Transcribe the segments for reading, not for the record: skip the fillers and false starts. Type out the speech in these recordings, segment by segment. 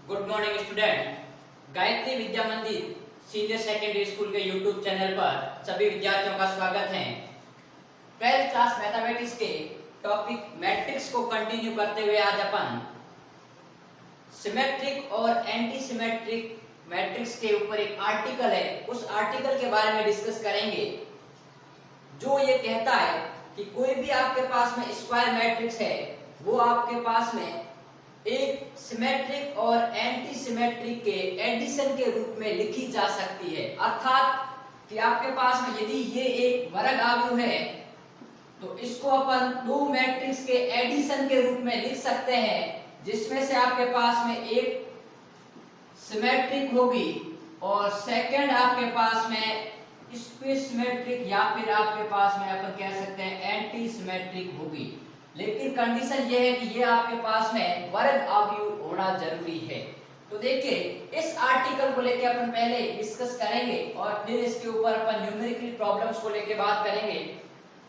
Good morning student. Gayatri Vidya Mandir senior secondary school के YouTube channel पर सभी विद्यार्थियों का स्वागत है। 12th क्लास मैथमेटिक्स के टॉपिक मैट्रिक्स को कंटिन्यू करते हुए आज अपन सिमेट्रिक और एंटी सिमेट्रिक मैट्रिक्स के ऊपर एक आर्टिकल है, उस आर्टिकल के बारे में डिस्कस करेंगे जो ये कहता है कि कोई भी आपके पास में स्क्वायर मैट्रिक्स है वो आपके पास में एक सिमेट्रिक और एंटी सिमेट्रिक के एडिशन के रूप में लिखी जा सकती है। अर्थात कि आपके पास में यदि ये एक वर्ग आव्यूह है तो इसको अपन दो मैट्रिक्स के एडिशन के रूप में लिख सकते हैं, जिसमें से आपके पास में एक सिमेट्रिक होगी और सेकंड आपके पास में सिमेट्रिक या फिर आपके पास में अपन कह सकते हैं एंटी सिमेट्रिक होगी। लेकिन कंडीशन ये है कि ये आपके पास में वर्ग आव्यूह होना जरूरी है। तो देखिए इस आर्टिकल को लेके अपन पहले डिस्कस करेंगे और फिर इसके ऊपर अपन न्यूमेरिकल प्रॉब्लम्स को लेके बात करेंगे।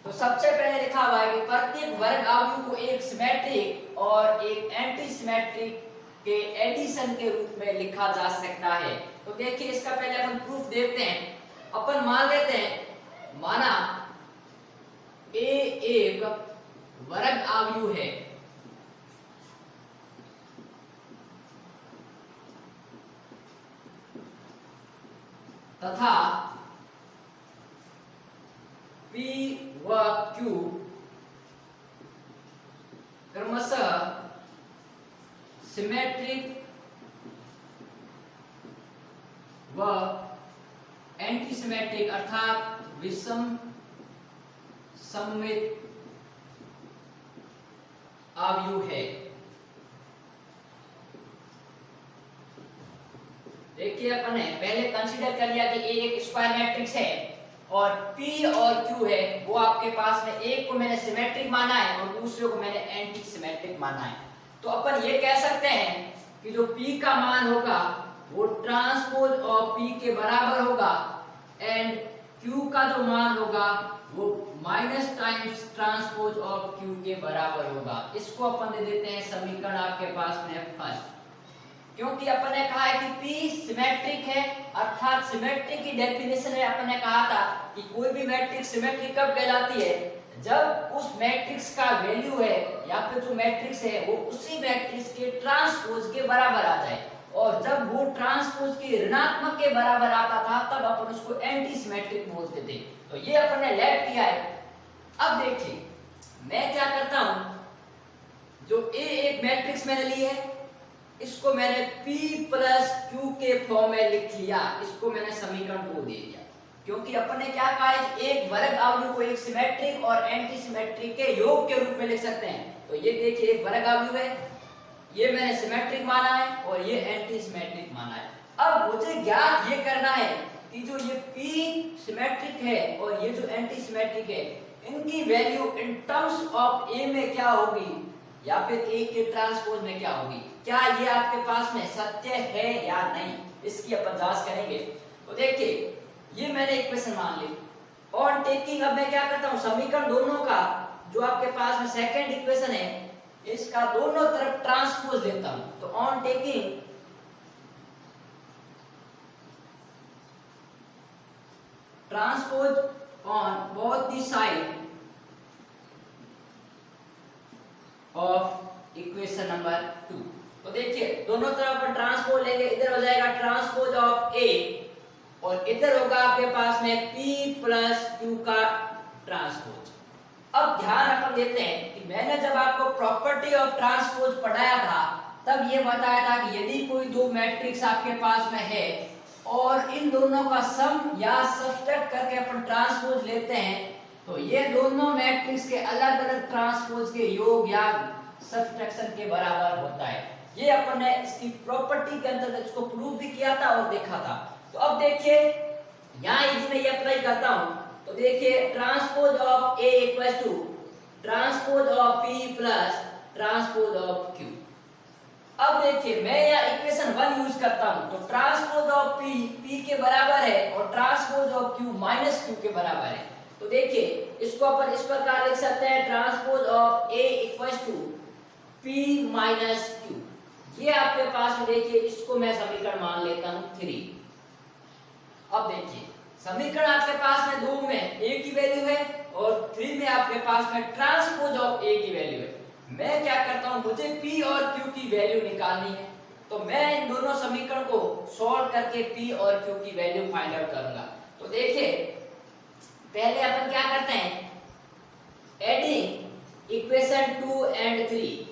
तो सबसे पहले लिखा हुआ है कि प्रत्येक वर्ग आव्यूह को एक सिमेट्रिक और एक एंटी सिमेट्रिक के एडिशन के रूप में लिखा जा सकता है। तो देखिए इसका पहले अपन प्रूफ देखते हैं। अपन मान लेते हैं माना ए एक वर्ग आव्यूह है तथा P व Q क्रमशः सिमेट्रिक व एंटी सिमेट्रिक अर्थात विषम सममित आव्यूह है। देखिए अपन ने पहले कंसीडर कर लिया कि ए एक स्क्वायर मैट्रिक्स है और P और Q है वो आपके पास में एक को मैंने सिमेट्रिक माना है और दूसरे को मैंने एंटी सिमेट्रिक माना है। तो अपन ये कह सकते हैं कि जो P का मान होगा वो ट्रांसपोज ऑफ P के बराबर होगा एंड Q का जो मान होगा वो minus times transpose of Q के बराबर होगा। इसको अपन दे देते हैं समीकरण आपके पास में फर्स्ट, क्योंकि अपन ने कहा है कि P सिमेट्रिक है अर्थात सिमेट्रिक की डेफिनेशन में अपन ने कहा था कि कोई भी मैट्रिक्स सिमेट्रिक कब कहलाती है, जब उस मैट्रिक्स का वैल्यू है या फिर जो मैट्रिक्स है वो उसी मैट्रिक्स के ट्रांसपोज के बराबर आ जाए, और जब वो ट्रांसपोज के ऋणात्मक के बराबर आता था तब अपन उसको एंटी सिमेट्रिक बोलते थे। तो ये अपन ने लैब किया है। अब देखिए मैं क्या करता हूं, जो ए एक मैट्रिक्स मैंने ली है इसको मैंने P प्लस Q के फॉर्म में लिख लिया, इसको मैंने समीकरण 2 दे दिया, क्योंकि अपन ने क्या कहा है एक वर्ग आव्यूह को एक सिमेट्रिक और एंटी सिमेट्रिक के योग के रूप में लिख सकते हैं। तो ये देखिए एक वर्ग आव्यूह है, ये मैंने सिमेट्रिक माना है और ये एंटी सिमेट्रिक माना है। अब मुझे ज्ञात ये करना है कि जो ये P सिमेट्रिक है और ये जो एंटी सिमेट्रिक है इनकी value in terms of A में क्या होगी या फिर A के ट्रांसपोज में क्या होगी, क्या ये आपके पास में सत्य है या नहीं, इसकी अपन जांच करेंगे। तो देखिए ये मैंने इक्वेशन मान ली और टेकिंग, अब मैं क्या करता हूं समीकरण दोनों का जो आपके पास में सेकंड इक्वेशन है इसका दोनों तरफ ट्रांसपोज लेता हूं। तो on taking transpose on both the side of equation number 2। तो देखिए दोनों तरफ पर ट्रांसपोज लेंगे, इधर हो जाएगा ट्रांसपोज ऑफ A और इधर होगा आपके पास में P प्लस Q का ट्रांसपोज। अब ध्यान अपन देते हैं कि मैंने जब आपको प्रॉपर्टी ऑफ ट्रांसपोज पढ़ाया था तब ये बताया था कि यदि कोई दो मैट्रिक्स आपके पास में है और इन दोनों का सम या सब्ट्रैक्ट करके अपन ट्रांसपोज लेते हैं तो ये दोनों मैट्रिक्स के अलग अलग ट्रांसपोज के योग या सब्ट्रैक्शन के बराबर होता है। ये अपन ने इसकी प्रॉपर्टी के अंतर्गत इसको प्रूव भी किया था और देखा था। तो अब देखिए यहाँ यदि मैं ये अप्लाई करता हूं तो देखिए transpose of A equals to transpose of P plus transpose of Q। अब देखिए मैं यहाँ इक्वेशन 1 यूज करता हूं तो ट्रांसपोज ऑफ P के बराबर है और transpose of Q minus Q के बराबर है। तो देखिए इसको अपन इस प्रकार लिख सकते हैं transpose of A equals to P minus Q। ये आपके पास में देखिए, इसको मैं समीकरण मान लेता हूं 3। अब देखिए समीकरण आपके पास में 2 में a की वैल्यू है और 3 में आपके पास में ट्रांसपोज ऑफ a की वैल्यू है। मैं क्या करता हूं, मुझे p और q की वैल्यू निकालनी है, तो मैं इन दोनों समीकरण को सॉल्व करके p और q की वैल्यू फाइंड आउट करूंगा। तो देखिए पहले अपन क्या करते हैं, एडिंग इक्वेशन 2 एंड 3।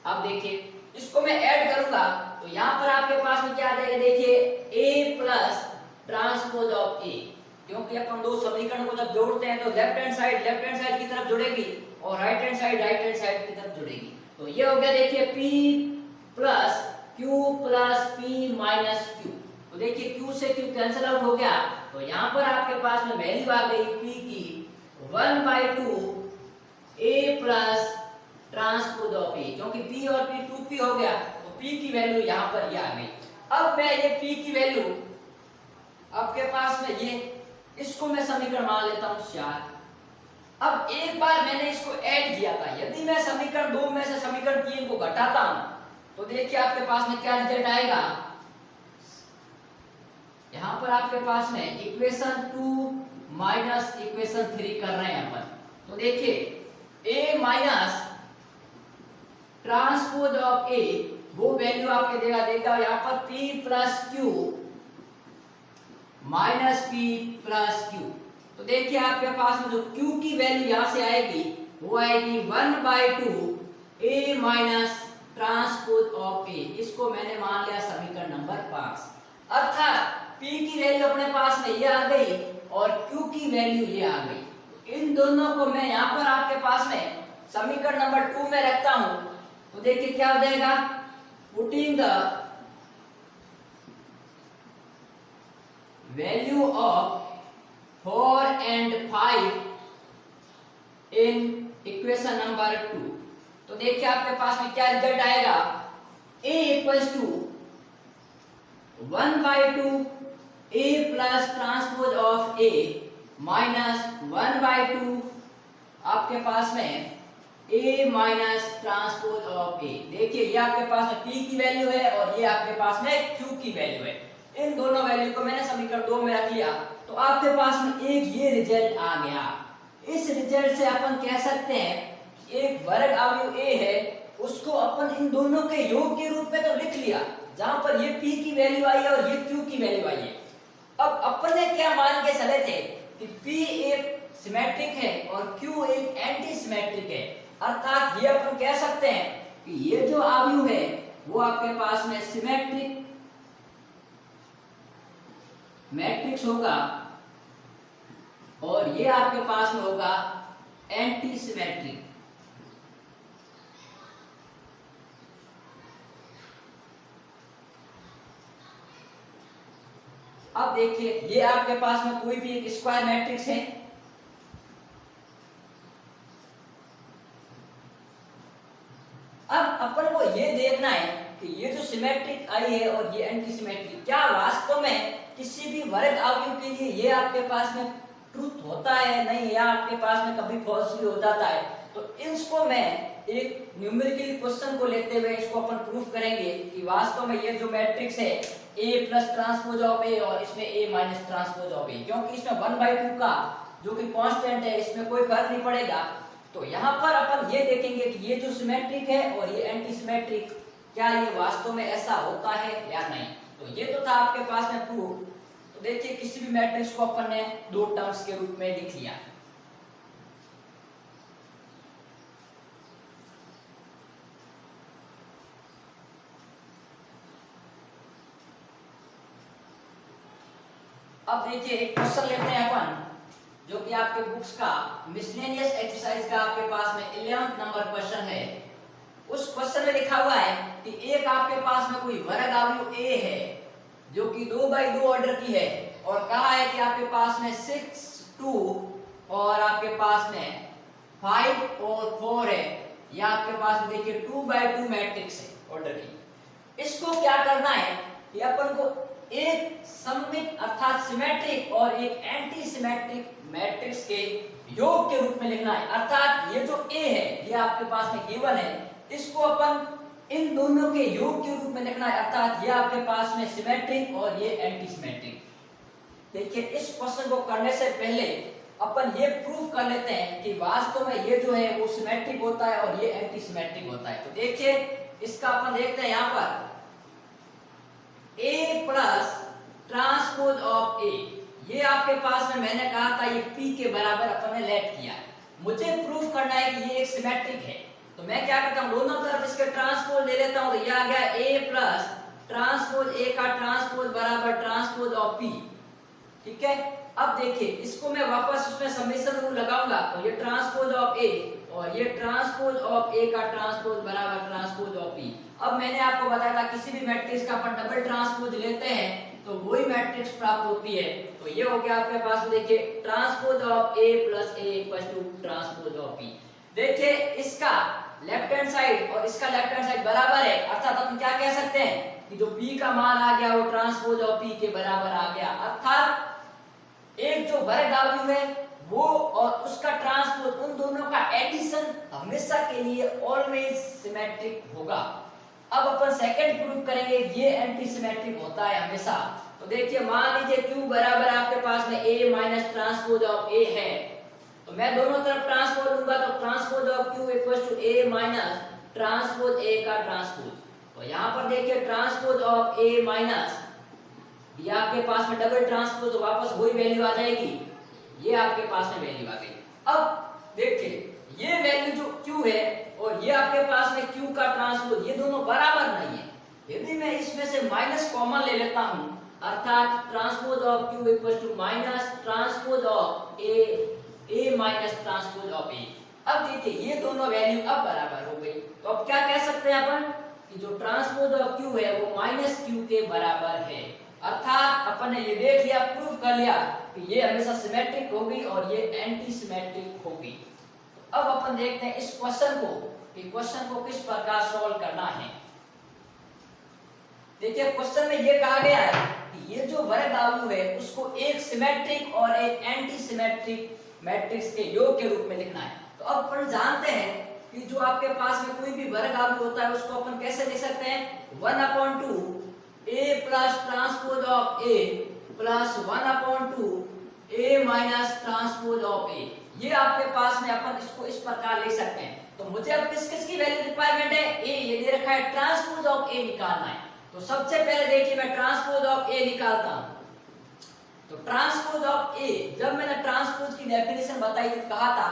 अब देखिए इसको मैं ऐड करूंगा तो यहां पर आपके पास में क्या आ जाएगा, देखिए a plus transpose of a, क्योंकि अपन दो समीकरण को जब जोड़ते हैं तो लेफ्ट हैंड साइड की तरफ जुड़ेगी और राइट हैंड साइड की तरफ जुड़ेगी। तो ये हो गया देखिए p plus q plus p minus q। तो देखिए q से q कैंसिल आउट हो गया, तो यहां पर आपके पास में वैल्यू आ गई p की 1/2 a plus transpose of a, क्योंकि p और p 2p हो गया तो p की वैल्यू यहां पर ये आ गई। अब मैं ये p की वैल्यू आपके पास में ये इसको मैं समीकरण मान लेता हूं 4। अब एक बार मैंने इसको ऐड किया था, यदि मैं समीकरण 2 में से समीकरण 3 को घटाता हूं तो देखिए आपके पास में क्या रिजल्ट आएगा। यहां पर आपके पास में इक्वेशन 2 माइनस इक्वेशन 3 कर रहे हैं अपन, तो देखिए a minus transpose of a वो वैल्यू आपके देगा यहां पर p plus q minus p plus q। तो देखिए आपके पास में जो q की वैल्यू यहां से आएगी वो आएगी 1/2 a minus transpose of a। इसको मैंने मान लिया समीकरण नंबर 5। अर्थात p की वैल्यू अपने पास में ये आ गई और q की वैल्यू ये आ गई। इन दोनों को मैं यहां पर आपके पास में समीकरण नंबर 2 में रखता हूं, तो देखिए क्या हो जाएगा, putting the value of 4 and 5 in equation number 2। तो देखिए आपके पास में क्या रिजल्ट आएगा, a equals to 1/2 a plus transpose of a minus 1/2 आपके पास में a minus transpose of a। देखिए ये आपके पास में p की वैल्यू है और ये आपके पास में q की वैल्यू है। इन दोनों वैल्यू को मैंने समीकरण 2 में रख लिया, तो आपके पास में एक ये रिजल्ट आ गया। इस रिजल्ट से अपन कह सकते हैं एक वर्ग अवयव a है, उसको अपन इन दोनों के योग के रूप में तो लिख लिया, जहां पर ये p की वैल्यू आई है और ये q की वैल्यू आई है। अब अपन ने क्या मान के चले थे कि p एक सिमेट्रिक है और q एक एंटी सिमेट्रिक है। अर्थात ये अपन कह सकते हैं कि ये जो अवयव है वो आपके पास में सिमेट्रिक मैट्रिक्स होगा और ये आपके पास में होगा एंटी सिमेट्रिक। अब देखिए ये आपके पास में कोई भी एक स्क्वायर मैट्रिक्स है, अब अपन को ये देखना है कि ये जो सिमेट्रिक आई है और ये एंटी सिमेट्रिक क्या वास्तव में किसी भी वर्ग अवयव के लिए ये आपके पास में ट्रूथ होता है नहीं, या आपके पास में कभी फॉल्स भी हो जाता है। तो इसको मैं एक न्यूमेरिकल क्वेश्चन को लेते हुए इसको अपन प्रूफ करेंगे कि वास्तव में ये जो मैट्रिक्स है a plus transpose of a और इसमें a minus transpose of a, क्योंकि इसमें 1/2 का जो कि कांस्टेंट है इसमें कोई फर्क नहीं पड़ेगा। तो यहाँ पर अपन ये देखेंगे कि ये जो सिमेट्रिक है और ये एंटी सिमेट्रिक क्या ये वास्तव में ऐसा होता है या नहीं। तो ये तो था आपके पास में प्रूफ। तो देखिए किसी भी मैट्रिक्स को अपन ने दो टर्म्स के रूप में लिख लिया। अब देखिए एक क्वेश्चन लेते हैं अपन, जो कि आपके बुक्स का मिसलेनियस एक्सरसाइज का आपके पास में 11th नंबर क्वेश्चन है। उस क्वेश्चन में लिखा हुआ है कि एक आपके पास में कोई वर्ग अवयव a है जो कि 2/2 ऑर्डर की है और कहा है कि आपके पास में 6, 2 और आपके पास में 5 और 4 है। यह आपके पास में देखिए 2/2 मैट्रिक्स है ऑर्डर की। इसको क्या करना है कि अपन को एक सममित अर्थात सिमेट्रिक और एक एंटी सिमेट्रिक मैट्रिक्स के योग के रूप में लिखना है। अर्थात ये जो A है ये आपके पास में गिवन है, इसको अपन इन दोनों के योग के रूप में लिखना है। अर्थात ये आपके पास में सिमेट्रिक और ये एंटी सिमेट्रिक। देखिए इस क्वेश्चन को करने से पहले अपन ये प्रूव कर लेते हैं कि वास्तव में ये जो है वो सिमेट्रिक होता है और ये एंटी सिमेट्रिक होता है। तो देखिए इसका अपन देखते हैं यहाँ पर A plus transpose of A, ये आपके पास में मैंने कहा था ये P के बराबर अपन ने लेट किया है। मुझे प्रूव करना है कि ये एक सिमेट्रिक है, तो मैं क्या करता हूँ दोनों तरफ इसके ट्रांसपोज ले लेता हूँ। तो ये आ गया A प्लस ट्रांसपोज A का ट्रांसपोज बराबर ट्रांसपोज ऑफ P। ठीक है, अब देखिए इसको मैं वापस उसमें समेशन रूल लगाऊंगा, तो ये ट्रांसपोज ऑफ A और ये ट्रांसपोज ऑफ A का ट्रांसपोज बराबर ट्रांसपोज ऑफ P। अब मैंने आपको बताया था किसी भी मैट्रिक्स का अपन डबल ट्रांसपोज लेते हैं तो वही मैट्रिक्स प्राप्त होती है। तो ये हो गया आपके पास में देखिए transpose of A plus A equal to transpose of P। देखिए इसका लेफ्ट हैंड साइड और इसका लेफ्ट हैंड साइड बराबर है, अर्थात अपन क्या कह सकते हैं कि जो P का मान आ गया वो ट्रांसपोज ऑफ P के बराबर आ गया। अर्थात एक जो वर्ग आव्यूह है वो और उसका ट्रांसपोज, उन दोनों का एडिशन हमेशा के लिए ऑलवेज सिमेट्रिक होगा। अब अपन सेकंड प्रूव करेंगे ये एंटी सिमेट्रिक होता है हमेशा। तो देखिए मान लीजिए Q बराबर आपके पास में A minus transpose of A है, तो मैं दोनों तरफ ट्रांसपोज लूंगा तो transpose of Q equals to A minus transpose A का ट्रांसपोज। तो यहाँ पर देखिए ट्रांसपोज ऑफ A माइनस ये आपके पास में डबल ट्रांसपोज, तो वापस वही वैल्यू आ जाएगी, ये आपके पास में वैल्यू आ गई। अब देखिए ये वैल्यू जो Q है और ये आपके पास में Q का ट्रांसपोज, ये दोनों बराबर नहीं है। यदि मैं इसमें से माइनस कॉमन ले लेता हूं, अर्थात transpose of Q equals to minus transpose of A minus transpose of A। अब देखिए ये दोनों वैल्यू अब बराबर हो गई, तो अब क्या कह सकते हैं अपन कि जो ट्रांसपोज ऑफ Q है वो माइनस Q के बराबर है। अर्थात अपन ने ये देख लिया, प्रूव कर लिया कि ये हमेशा सिमेट्रिक होगी और ये एंटी सिमेट्रिक होगी। तो अब अपन देखते हैं इस क्वेश्चन को कि क्वेश्चन को किस प्रकार सॉल्व करना है। देखिए क्वेश्चन में ये कहा गया है कि ये जो वर्ग आव्यूह है उसको एक सिमेट्रिक और एक एंटी सिमेट्रिक मैट्रिक्स के योग के रूप में लिखना है। तो अब अपन जानते हैं कि जो आपके पास में कोई भी वर्ग आव्यूह होता है उसको अपन कैसे लिख सकते हैं, 1/2 A plus transpose of A plus 1/2 A minus transpose of A। ये आपके पास में अपन इसको इस प्रकार लिख सकते हैं। तो मुझे अब किस किस की वैल्यू रिक्वायरमेंट है, A ये दे रखा है, ट्रांसपोज ऑफ A निकालना है। तो सबसे पहले देखिए मैं ट्रांसपोज ऑफ A निकालता हूं। तो ट्रांसपोज ऑफ A, जब मैंने ट्रांसपोज की डेफिनेशन बताई तो कहा था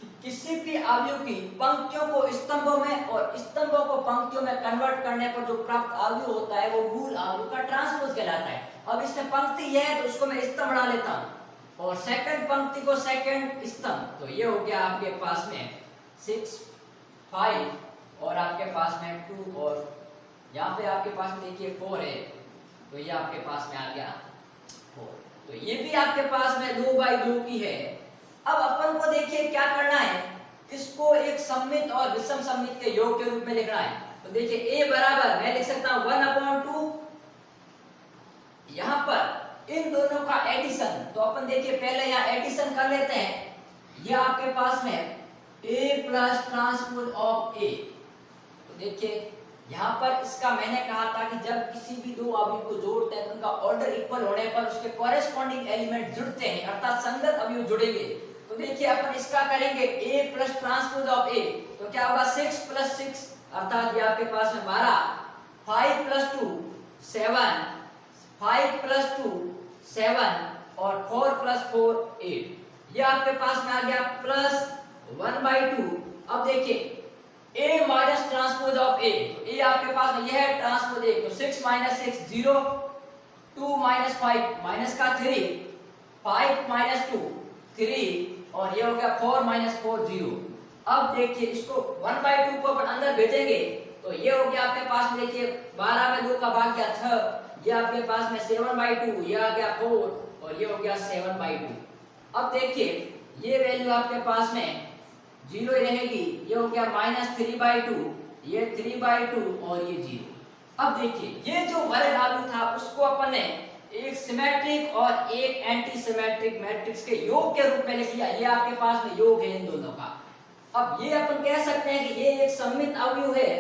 कि किसी भी अवयव की पंक्तियों को स्तंभों में और स्तंभों को पंक्तियों में कन्वर्ट करने पर जो प्राप्त अवयव होता है वो मूल अवयव का ट्रांसपोज कहलाता है। अब इसमें पंक्ति है तो उसको मैं स्तंभ बना लेता हूं और सेकंड पंक्ति को सेकंड स्तंभ। तो ये हो गया आपके पास में 6 5 और आपके पास में 2 और यहाँ पे आपके पास में देखिए 4 है, तो ये आपके पास में आ गया 4। तो ये भी आपके पास में 2/2 की है। अब अपन को देखिए क्या करना है, इसको एक सममित और विषम सममित के योग के रूप में लिखना है। तो देखिए A बराबर मैं लिख सकता हूं 1/2, यहां पर इन दोनों का एडिशन। तो अपन देखिए पहले यहां एडिशन कर लेते हैं। ये आपके पास में A plus transpose of A। तो देखिए यहाँ पर इसका मैंने कहा था कि जब किसी भी दो अवयव को जोड़ते हैं तो उनका ऑर्डर इक्वल होने पर उसके कॉरेस्पॉन्डिंग एलिमेंट जुड़ते हैं, अर्थात संगत अवयव जुड़ेंगे। तो देखिए अपन इसका करेंगे A plus transpose of A, तो क्या होगा 6 प्लस 6 अर्थात ये आपके पास में 12, 5 प्लस 2 7, 5 प्लस 2 7 और 4 प्लस 4 8। ये आपके पास में आ गया प्लस 1/2। अब देखिए A minus transpose of A, तो A आपके पास में यह है ट्रांसपोज A, तो 6 माइनस 6 0, 2 माइनस 5 माइनस का 3, 5 माइनस 2 3 और ये हो गया 4 माइनस 4 0। अब देखिए इसको 1/2 को अपन अंदर भेजेंगे तो ये हो गया आपके पास में देखिए 12 में 2 का भाग गया 6, ये आपके पास में 7/2, ये आ गया 4 और ये हो गया 7/2। अब देखिए ये वैल्यू आपके पास में 0 ही रहेगी, ये हो गया -3/2, ये 3/2 और ये 0। अब देखिए ये जो वर्ग आव्यूह था उसको अपन ने एक सिमेट्रिक और एक एंटी सिमेट्रिक मैट्रिक्स के योग के रूप में लिख लिया। ये आपके पास में योग है इन दोनों का। अब ये अपन कह सकते हैं कि ये एक सममित अवयव है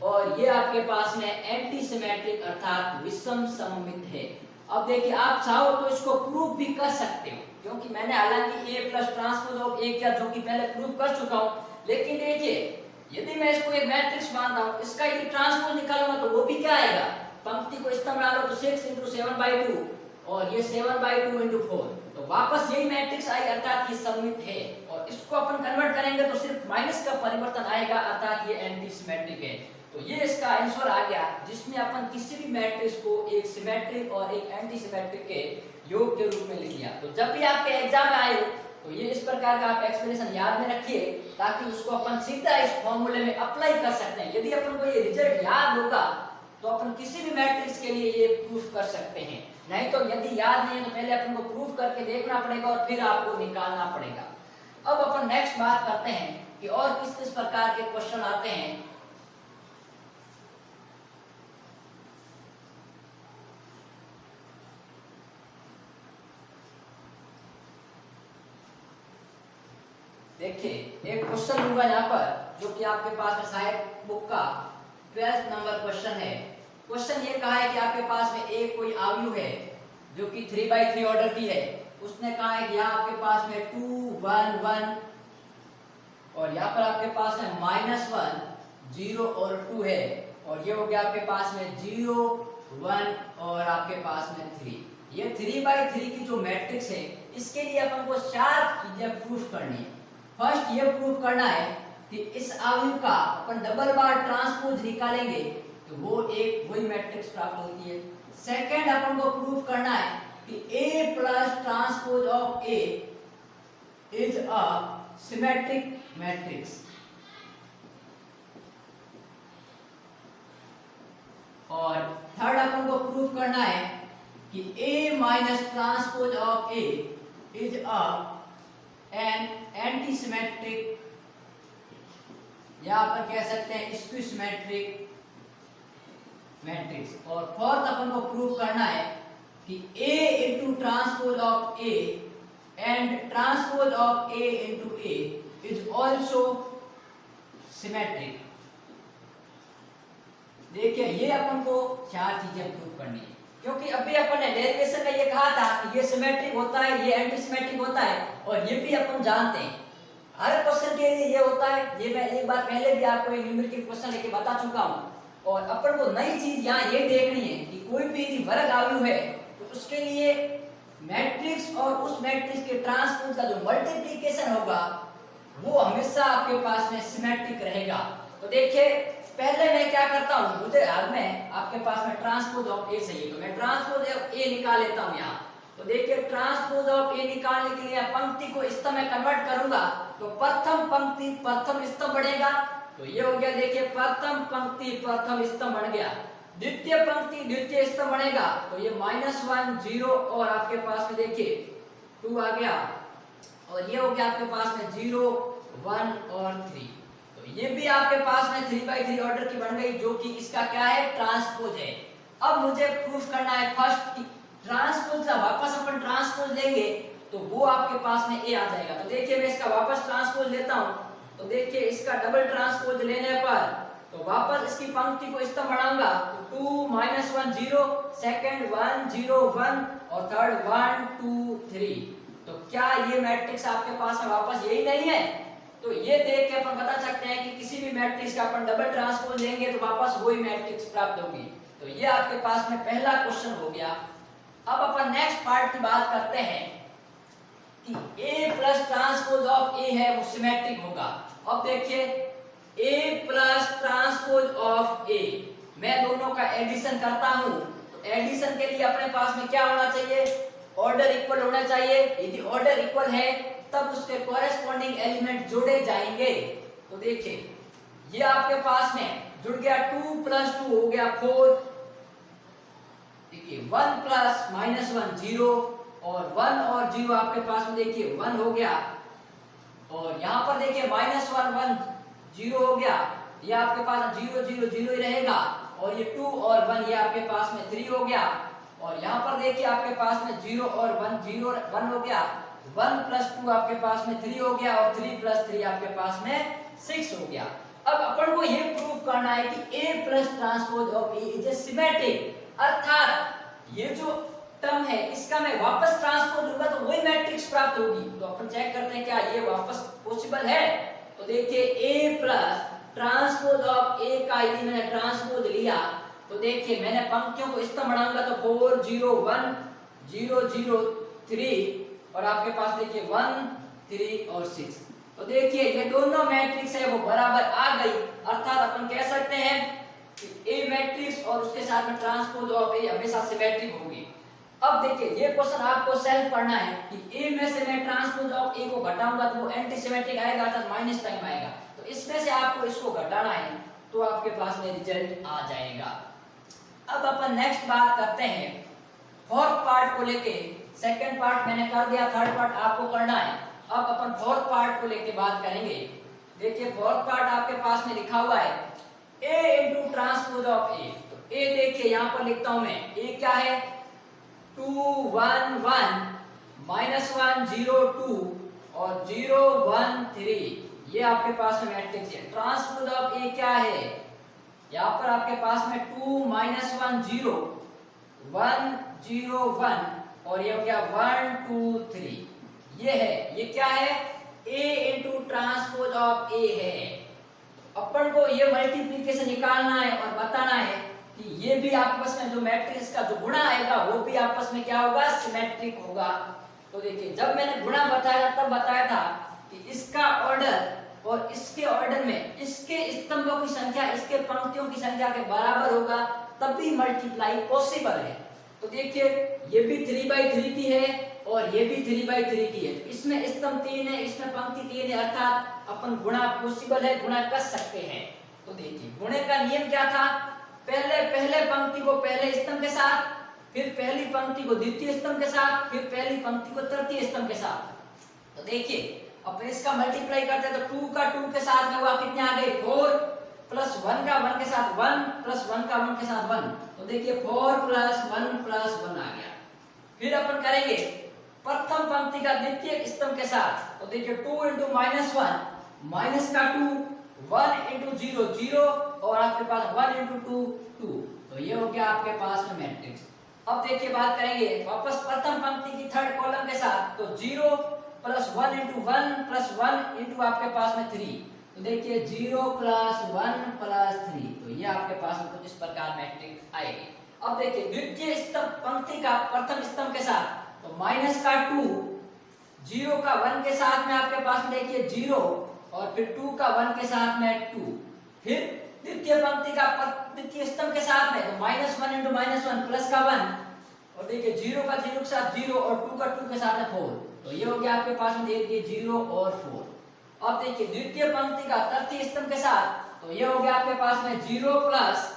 और ये आपके पास में एंटी सिमेट्रिक अर्थात विषम सममित है। अब देखिए आप चाहो तो इसको प्रूव भी कर सकते हो, क्योंकि मैंने हालांकि a plus transpose of a किया जो कि पहले प्रूव कर चुका हूं, लेकिन देखिए यदि मैं इसको एक मैट्रिक्स मानता हूं, इसका यदि ट्रांसपोज निकालूंगा तो वो भी क्या आएगा, पंक्ति को स्तंभ डालो तो 6 × 7/2 और ये 7/2 × 4, तो वापस यही मैट्रिक्स आई अर्थात ये सममित है। और इसको अपन कन्वर्ट करेंगे तो सिर्फ माइनस का परिवर्तन आएगा अर्थात ये एंटी सिमेट्रिक है। तो ये इसका आंसर आ गया, जिसमें अपन किसी भी मैट्रिक्स को एक सिमेट्रिक और एक एंटी सिमेट्रिक के योग के रूप में लिख लिया। तो जब भी आपके एग्जाम में आए तो ये इस प्रकार का आप एक्सप्रेशन याद में रखिए, ताकि उसको अपन सीधा इस फॉर्मूले में अप्लाई कर सकते हैं। यदि अपन को ये रिजल्ट याद होगा तो अपन किसी भी मैट्रिक्स के लिए ये प्रूफ कर सकते हैं, नहीं तो यदि याद नहीं है तो पहले अपन को प्रूफ करके देखना पड़ेगा और फिर आपको निकालना पड़ेगा। अब अपन नेक्स्ट बात करते हैं कि और किस किस प्रकार के क्वेश्चन आते हैं। देखिए एक क्वेश्चन लूंगा यहाँ पर जो कि आपके पास में शायद बुक का 12 नंबर क्वेश्चन है। क्वेश्चन ये कहा है कि आपके पास में एक कोई अवयव है जो कि 3/3 ऑर्डर की है। उसने कहा है कि यहाँ आपके पास में 2 1 1 और यहाँ पर आपके पास में -1 0 और 2 है, और ये हो गया आपके पास में 0 1 और आपके पास में 3। ये 3/3 की जो मैट्रिक्स है इसके लिए अपन को 4 चीजें प्रूफ करनी है। फर्स्ट ये प्रूफ करना है कि इस अवयव का अपन डबल बार ट्रांसपोज निकालेंगे तो वो एक वही मैट्रिक्स प्राप्त होती है। सेकंड अपन को प्रूफ करना है कि A plus transpose of A is a symmetric matrix. और थर्ड अपन को प्रूफ करना है कि A minus transpose of A is a an anti symmetric, या पर कह सकते हैं स्क्यू सिमेट्रिक मैट्रिक्स। और फोर्थ अपन को प्रूव करना है कि A into transpose of A and transpose of A into A is also symmetric. देखिए ये अपन को 4 चीजें प्रूव करनी है, क्योंकि अभी अपन ने डेरिवेशन में ये कहा था कि ये सिमेट्रिक होता है, ये एंटी सिमेट्रिक होता है, और ये भी अपन जानते हैं हर क्वेश्चन के लिए ये होता है। ये मैं एक बार पहले भी आपको एक न्यूमेरिकल क्वेश्चन लेके बता चुका हूं। और अपन को नई चीज यहाँ ये देखनी है कि कोई भी यदि वर्ग अवयव है तो उसके लिए मैट्रिक्स और उस मैट्रिक्स के ट्रांसपोज का जो मल्टीप्लिकेशन होगा वो हमेशा आपके पास में सिमेट्रिक रहेगा। तो देखिए पहले मैं क्या करता हूँ, मुझे याद में आपके पास में ट्रांसपोज ऑफ A चाहिए, तो मैं ट्रांसपोज ऑफ A निकाल लेता हूँ यहाँ। तो देखिए ट्रांसपोज ऑफ A निकालने के लिए पंक्ति को स्तंभ में कन्वर्ट करूंगा तो प्रथम पंक्ति प्रथम स्तंभ बढ़ेगा, तो ये हो गया। देखिए प्रथम पंक्ति प्रथम स्तंभ बन गया, द्वितीय पंक्ति द्वितीय स्तंभ बनेगा, तो ये -1 0 और आपके पास में देखिए 2 आ गया, और ये हो गया आपके पास में 0 1 और 3। तो ये भी आपके पास में 3/3 ऑर्डर की बन गई, जो कि इसका क्या है, ट्रांसपोज है। अब मुझे प्रूफ करना है फर्स्ट की ट्रांसपोज का वापस अपन ट्रांसपोज लेंगे तो वो आपके पास में A आ जाएगा। तो देखिए मैं इसका वापस ट्रांसपोज लेता हूं, तो देखिए इसका डबल ट्रांसपोज लेने पर तो वापस इसकी पंक्ति को स्तंभ बढ़ाऊंगा तो 2 -1 0, सेकंड 1 0 1 और थर्ड 1 2 3। तो क्या ये मैट्रिक्स आपके पास में वापस यही नहीं है? तो ये देख के अपन बता सकते हैं कि किसी भी मैट्रिक्स का अपन डबल ट्रांसपोज लेंगे तो वापस वही मैट्रिक्स प्राप्त होगी। तो ये आपके पास में पहला क्वेश्चन हो गया। अब अपन नेक्स्ट पार्ट की बात करते हैं कि A plus transpose of A है वो सिमेट्रिक होगा। अब देखिए A plus transpose of A, मैं दोनों का एडिशन करता हूं, तो एडिशन के लिए अपने पास में क्या होना चाहिए, ऑर्डर इक्वल होना चाहिए। यदि ऑर्डर इक्वल है तब उसके कॉरेस्पॉन्डिंग एलिमेंट जोड़े जाएंगे। तो देखिए ये आपके पास में जुड़ गया, 2 + 2 हो गया 4, देखिए 1 प्लस -1 0 और 1 और 0 आपके पास में देखिए 1 हो गया, और यहाँ पर देखिए -1 1 0 हो गया, ये आपके पास 0 0 0 ही रहेगा, और ये 2 और 1 ये आपके पास में 3 हो गया, और यहाँ पर देखिए आपके पास में 0 और 1, 0 और 1 हो गया, 1 प्लस 2 आपके पास में 3 हो गया और 3 प्लस 3 आपके पास में 6 हो गया। अब अपन को ये प्रूव करना है कि A plus transpose of A is a symmetric, अर्थात ये जो टर्म है इसका मैं वापस ट्रांसपोज होगा तो वही मैट्रिक्स प्राप्त होगी। तो अपन चेक करते हैं क्या ये वापस पॉसिबल है। तो देखिए A plus transpose of A का यदि मैंने ट्रांसपोज लिया तो देखिए मैंने पंक्तियों को इस तरह बढ़ाऊंगा तो 4 0 1 0 0 3 और आपके पास देखिए 1 3 और 6। तो देखिए ये दोनों मैट्रिक्स है वो बराबर आ गई, अर्थात अपन कह सकते हैं कि A मैट्रिक्स और उसके साथ में ट्रांसपोज ऑफ A हमेशा सिमेट्रिक होगी। अब देखिए ये क्वेश्चन आपको सेल्फ पढ़ना है कि A में से मैं ट्रांसपोज ऑफ A को घटाऊंगा तो वो एंटी सिमेट्रिक आएगा, अर्थात माइनस टाइम आएगा। तो इसमें से आपको इसको घटाना है तो आपके पास में रिजल्ट आ जाएगा। अब अपन नेक्स्ट बात करते हैं फोर्थ पार्ट को लेके। सेकंड पार्ट मैंने कर दिया, थर्ड पार्ट आपको करना है। अब अपन फोर्थ पार्ट को लेके बात करेंगे। देखिए फोर्थ पार्ट आपके पास में लिखा हुआ है A into transpose of A। तो A देखिए यहाँ पर लिखता हूं मैं, A क्या है 2 1 1 -1 0 2 और 0 1 3, ये आपके पास में मैट्रिक्स है। ट्रांसपोज ऑफ A क्या है, यहाँ पर आपके पास में 2 -1 0 1 0 1 और ये हो गया 1 2 3, ये है। ये क्या है A into transpose of A है। अपन को ये मल्टीप्लिकेशन निकालना है और बताना है कि ये भी आपस में जो मैट्रिक्स का जो गुणा आएगा वो भी आपस में क्या होगा, सिमेट्रिक होगा। तो देखिए जब मैंने गुणा बताया तब बताया था कि इसका ऑर्डर और इसके ऑर्डर में इसके स्तंभों की संख्या इसके पंक्तियों की संख्या के बराबर होगा, तब भी मल्टीप्लाई पॉसिबल है। तो देखिए ये भी 3/3 की है और ये भी 3/3 की है। इसमें स्तंभ 3 है, इसमें पंक्ति 3 है, अर्थात अपन गुणा पॉसिबल है, गुणा कर सकते हैं। तो देखिए गुणे का नियम क्या था, पहले पंक्ति को पहले स्तंभ के साथ, फिर पहली पंक्ति को द्वितीय स्तंभ के साथ, फिर पहली पंक्ति को तृतीय स्तंभ के साथ। तो देखिए अब इसका मल्टीप्लाई करते हैं तो 2 का 2 के साथ में हुआ कितने आ गए 4 प्लस 1 का 1 के साथ 1 प्लस 1 का 1 के साथ 1। तो देखिए 4 प्लस 1 आ गया। फिर अपन करेंगे प्रथम पंक्ति का द्वितीय स्तंभ के साथ। तो देखिए 2 इंटू -1 माइनस का 2 1 इंटू 0 0 और आपके पास 1 इंटू 2 2। तो ये हो गया आपके पास में मैट्रिक्स। अब देखिए बात करेंगे वापस प्रथम पंक्ति की थर्ड कॉलम के साथ। तो 0 प्लस 1 इंटू 1 प्लस 1 इंटू आपके पास में 3। तो देखिए 0 प्लस 1 प्लस 3। तो ये आपके पास में कुछ इस प्रकार मैट्रिक्स आएगी। अब देखिए द्वितीय स्तंभ पंक्ति का प्रथम स्तंभ के साथ तो माइनस का 2 0 का 1 के साथ में आपके पास में देखिए 0 और फिर 2 का 1 के साथ में 2। फिर द्वितीय पंक्ति का द्वितीय स्तंभ के साथ में तो -1 इंटू -1 प्लस का 1 और देखिए 0 का 0 के साथ 0 और 2 का 2 के साथ में 4। तो ये हो गया आपके पास में देखिए 0 और 4। अब देखिए द्वितीय पंक्ति का तृतीय स्तंभ के साथ तो ये हो गया आपके पास में 0 प्लस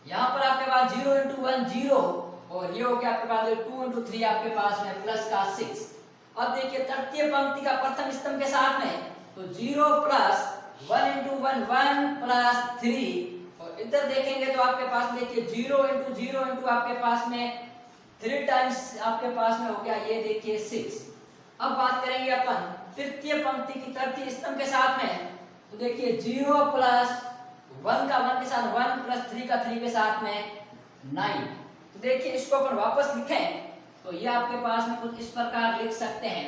यहाँ पर आपके पास 0 इंटू 1 0 और ये हो गया आपके पास 2 इंटू 3 आपके पास में प्लस का 6। अब देखिए तृतीय पंक्ति का प्रथम स्तंभ के साथ में तो 0 प्लस 1 इंटू 1 1 प्लस 3 और इधर देखेंगे तो आपके पास देखिए 0 इंटू 0 इंटू आपके पास में 3 टाइम्स आपके पास में हो गया ये देखिए 6। अब बात करेंगे अपन तृतीय पंक्ति की तृतीय स्तंभ के साथ में तो देखिए 0 प्लस 1 का 1 के साथ 1 प्लस 3 का 3 के साथ में 9। तो देखिए इसको अपन वापस लिखें तो ये आपके पास में कुछ इस प्रकार लिख सकते हैं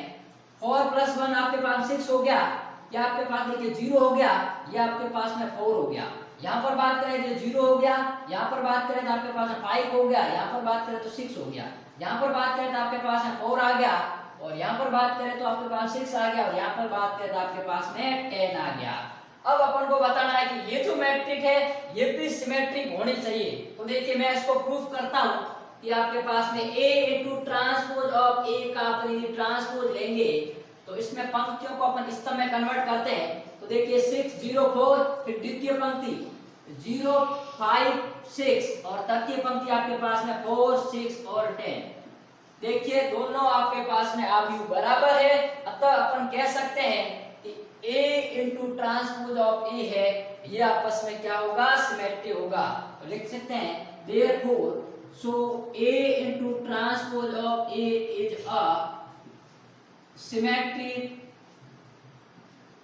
4 प्लस 1 आपके पास 6 हो गया, या आपके पास देखिए 0 हो गया, ये आपके पास में 4 हो गया। यहाँ पर बात करें तो 0 हो गया, यहाँ पर बात करें तो आपके पास 5 हो गया, यहाँ पर बात करें तो 6 हो गया, यहाँ पर बात करें तो आपके पास 4 आ गया और यहाँ पर बात करें तो आपके पास 6 आ गया और यहाँ पर बात करें तो आपके पास में 10 आ गया। अब अपन को बताना है कि ये जो मैट्रिक है ये भी सिमेट्रिक होनी चाहिए। तो देखिए मैं इसको प्रूफ करता हूँ कि आपके पास में A into transpose of A का अपन यदि ट्रांसपोज लेंगे तो इसमें पंक्तियों को अपन स्तंभ में कन्वर्ट करते हैं। तो देखिए 6 0 4 फिर द्वितीय पंक्ति 0 5 6 और तृतीय पंक्ति आपके पास में 4 6 और 10। देखिए दोनों आपके पास में आयु बराबर है, अतः अपन कह सकते हैं कि A into transpose of A है, ये आपस में क्या होगा, सिमेट्री होगा। तो लिख सकते हैं therefore So A into transpose of A is a symmetric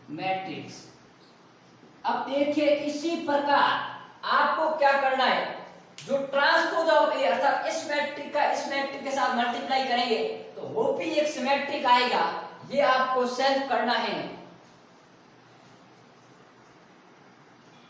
matrix. अब देखिए इसी प्रकार आपको क्या करना है, जो ट्रांसपोज ऑफ ए अर्थात इस मैट्रिक का इस मैट्रिक के साथ मल्टीप्लाई करेंगे तो वो भी एक सिमेट्रिक आएगा, ये आपको सेल्फ करना है।